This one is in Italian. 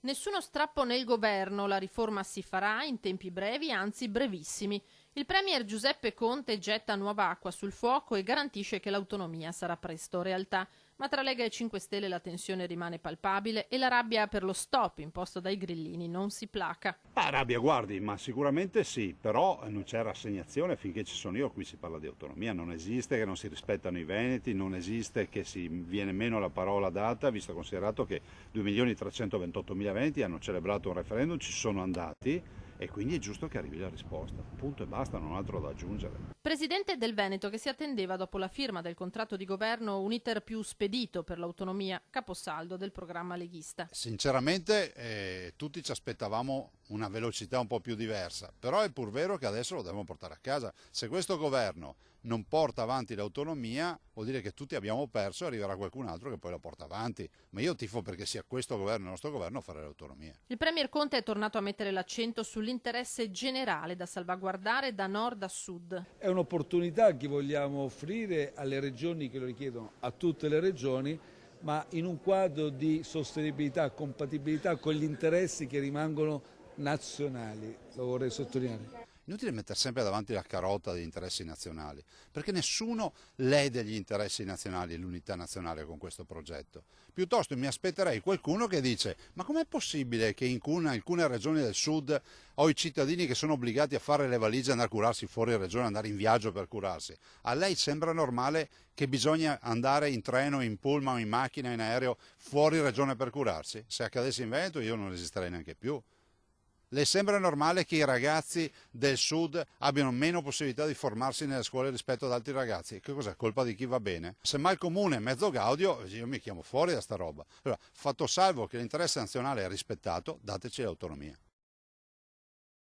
Nessuno strappo nel governo, la riforma si farà in tempi brevi, anzi brevissimi. Il premier Giuseppe Conte getta nuova acqua sul fuoco e garantisce che l'autonomia sarà presto realtà. Ma tra Lega e 5 Stelle la tensione rimane palpabile e la rabbia per lo stop imposto dai grillini non si placa. Rabbia, guardi, ma sicuramente sì, però non c'è rassegnazione finché ci sono io. Qui si parla di autonomia, non esiste che non si rispettano i veneti, non esiste che si viene meno la parola data, visto e considerato che 2.328.000 veneti hanno celebrato un referendum, ci sono andati e quindi è giusto che arrivi la risposta. Punto e basta, non ho altro da aggiungere. Presidente del Veneto che si attendeva dopo la firma del contratto di governo un iter più spedito per l'autonomia, caposaldo del programma leghista. Sinceramente tutti ci aspettavamo una velocità un po' più diversa, però è pur vero che adesso lo devono portare a casa. Se questo governo non porta avanti l'autonomia vuol dire che tutti abbiamo perso e arriverà qualcun altro che poi la porta avanti, ma io tifo perché sia questo governo, il nostro governo, a fare l'autonomia. Il premier Conte è tornato a mettere l'accento sull'interesse generale da salvaguardare da nord a sud. È un'opportunità che vogliamo offrire alle regioni che lo richiedono, a tutte le regioni, ma in un quadro di sostenibilità, compatibilità con gli interessi che rimangono nazionali, lo vorrei sottolineare. Inutile mettere sempre davanti la carota degli interessi nazionali, perché nessuno lede gli interessi nazionali e l'unità nazionale con questo progetto. Piuttosto mi aspetterei qualcuno che dice: ma com'è possibile che in alcune regioni del sud ho i cittadini che sono obbligati a fare le valigie e andare a curarsi fuori regione, andare in viaggio per curarsi? A lei sembra normale che bisogna andare in treno, in pullman, in macchina, in aereo fuori regione per curarsi? Se accadesse in Veneto io non esisterei neanche più. Le sembra normale che i ragazzi del sud abbiano meno possibilità di formarsi nelle scuole rispetto ad altri ragazzi? Che cos'è? Colpa di chi va bene? Se mal comune è mezzo gaudio, io mi chiamo fuori da sta roba. Allora, fatto salvo che l'interesse nazionale è rispettato, dateci l'autonomia.